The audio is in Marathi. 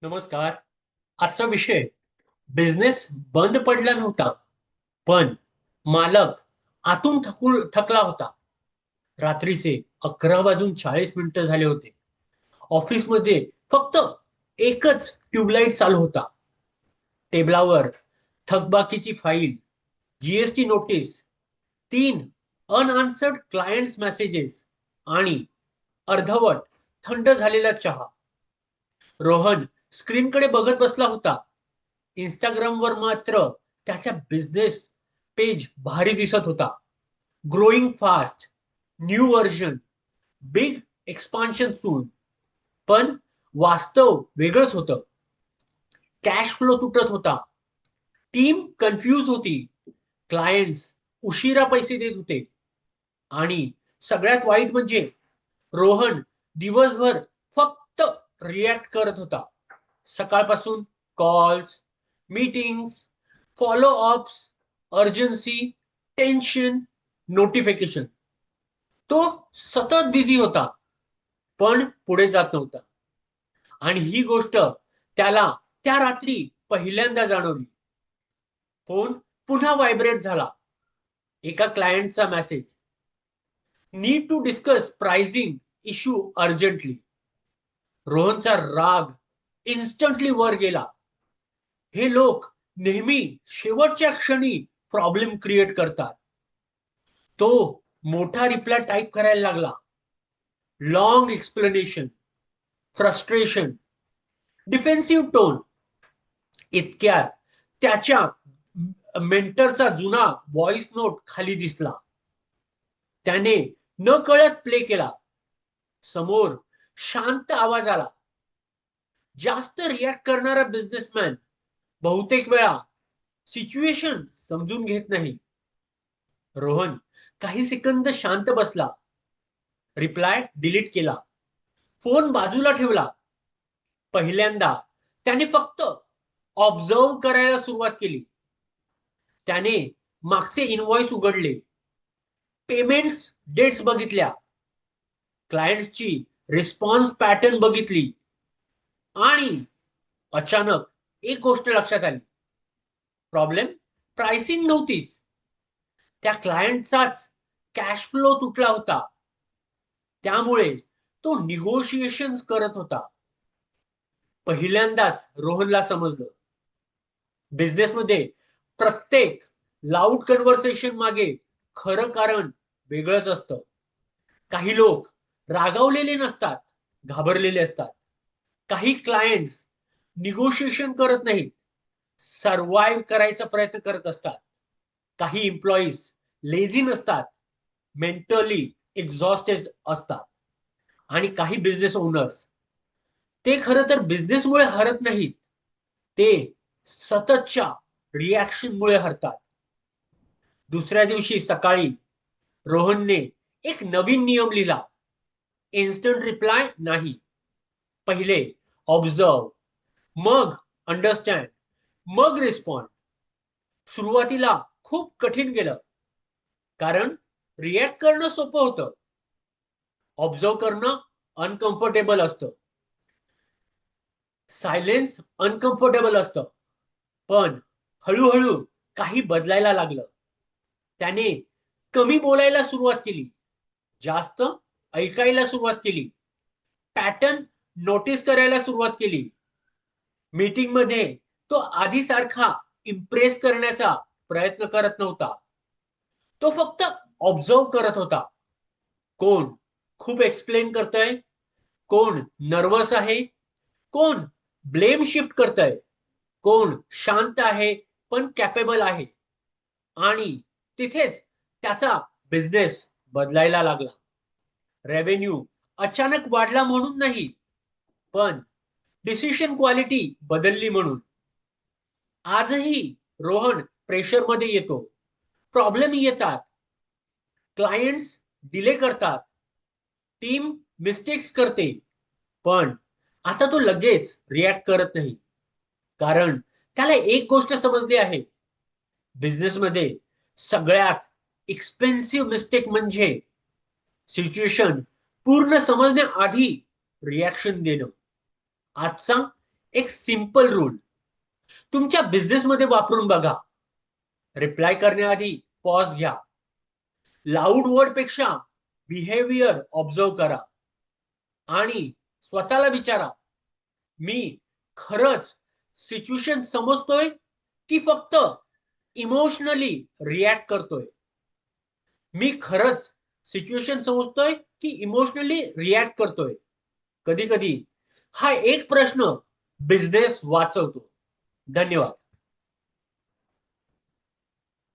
नमस्कार. आजचा विषय बिझनेस बंद पडला नव्हता, पण मालक आतून थकला होता. रात्रीचे 11 वाजून 40 मिनिटं झाले होते. ऑफिसमध्ये फक्त एकच ट्यूबलाईट चालू होता. टेबलावर थकबाकीची file, GST notice, 3 unanswered clients messages आणि अर्धवट थंड झालेला चहा. रोहन स्क्रीनकडे बघत बसला होता. इंस्टाग्रामवर मात्र त्याच्या बिझनेस पेज भारी दिसत होता. Growing fast, new version, big expansion soon. पण वास्तव वेगळंच होतं. कॅश फ्लो तुटत होता. टीम कन्फ्यूज होती. क्लायंट्स उशिरा पैसे देत होते. आणि सगळ्यात वाईट म्हणजे रोहन दिवसभर फक्त रिॲक्ट करत होता. सकाळपासून calls, meetings, follow ups, urgency, tension, notification. तो सतत बिझी होता, पण पुढे जात नव्हता. आणि ही गोष्ट त्याला त्या रात्री पहिल्यांदा जाणवली. फोन पुन्हा व्हायब्रेट झाला. एका क्लायंटचा message, need to discuss pricing issue urgently. रोहनचा राग इन्स्टंटली वर गेला. हे लोक नेहमी शेवटच्या क्षणी प्रॉब्लेम क्रिएट करतात. तो मोठा रिप्लाय टाईप करायला लागला. Long explanation, frustration, defensive tone. इतक्यात त्याच्या मेंटरचा जुना व्हॉइस नोट खाली दिसला. त्याने न कळत प्ले केला. समोर शांत आवाज आला. जास्त रिॲक्ट करणारा बिझनेसमॅन बहुतेक वेळा सिच्युएशन समजून घेत नाही. रोहन काही सेकंद शांत बसला. रिप्लाय डिलीट केला. फोन बाजूला ठेवला. पहिल्यांदा त्याने फक्त ऑब्झर्व करायला सुरुवात केली. त्याने मागचे इनव्हॉइस उघडले. पेमेंट्स डेट्स बघितल्या. क्लायंट्सची रिस्पॉन्स पॅटर्न बघितली. आणि अचानक एक गोष्ट लक्षात आली. प्रॉब्लेम प्राइसिंग नव्हतीच. त्या क्लायंटचाच कॅश फ्लो तुटला होता. त्यामुळे तो निगोशिएशन करत होता. पहिल्यांदाच रोहनला समजलं, बिझनेसमध्ये प्रत्येक लाऊड कन्व्हर्सेशन मागे खरं कारण वेगळंच असतं. काही लोक रागावलेले नसतात, घाबरलेले असतात. काही क्लायंट्स निगोशिएशन करत नाहीत, सर्व्हाइव्ह करायचा प्रयत्न करत असतात. काही एम्प्लॉईज लेझी नसतात, मेंटली एक्झॉस्टेड असतात. आणि काही बिझनेस ओनर्स, ते खरं तर बिझनेसमुळे हरत नाहीत, ते सततच्या रिॲक्शनमुळे हरतात. दुसऱ्या दिवशी सकाळी रोहनने एक नवीन नियम लिहिला. इन्स्टंट रिप्लाय नाही. पहिले ऑब्झर्व, मग अंडरस्टँड, मग रिस्पॉन्ड. सुरुवातीला खूप कठीण गेलं, कारण रिॲक्ट करणं सोपं होतं. ऑब्झर्व करणं अनकम्फर्टेबल असतं. सायलेन्स अनकम्फर्टेबल असतं. पण हळूहळू काही बदलायला लागलं. त्याने कमी बोलायला सुरुवात केली, जास्त ऐकायला सुरुवात केली, पॅटर्न नोटीस करायला सुरुवात केली. मीटिंग मध्ये तो आधी सारखा इम्प्रेस करण्याचा प्रयत्न करत नव्हता. तो फक्त ऑब्झर्व करत होता. कोण खूप एक्सप्लेन करतय, कोण नर्वस आहे, कोण ब्लेम शिफ्ट करतय, कोण शांत आहे पण कॅपेबल आहे. आणि तिथेच त्याचा बिझनेस बदलायला लागला. रेव्हेन्यू अचानक वाढला म्हणून नाही, पण डिसिशन क्वालिटी बदलली म्हणून. आजही रोहन प्रेशरमध्ये येतो. प्रॉब्लेम येतात. क्लायंट्स डिले करतात. टीम मिस्टेक्स करते. पण आता तो लगेच रिॲक्ट करत नाही. कारण त्याला एक गोष्ट समजली आहे. बिझनेसमध्ये सगळ्यात एक्सपेन्सिव्ह मिस्टेक म्हणजे सिच्युएशन पूर्ण समजण्याआधी रिॲक्शन देणं. आजचा एक सिंपल रूल तुमच्या बिझनेसमध्ये वापरून बघा. रिप्लाय करण्याआधी पॉज घ्या. लाऊड वर्ड पेक्षा बिहेवियर ऑब्झर्व करा आणि स्वतःला विचारा, मी खरंच सिच्युएशन समजतोय की फक्त इमोशनली रिॲक्ट करतोय. मी खरंच सिच्युएशन समजतोय की इमोशनली रिॲक्ट करतोय. कधी कधी हा एक प्रश्न बिझनेस वाचवतो. धन्यवाद.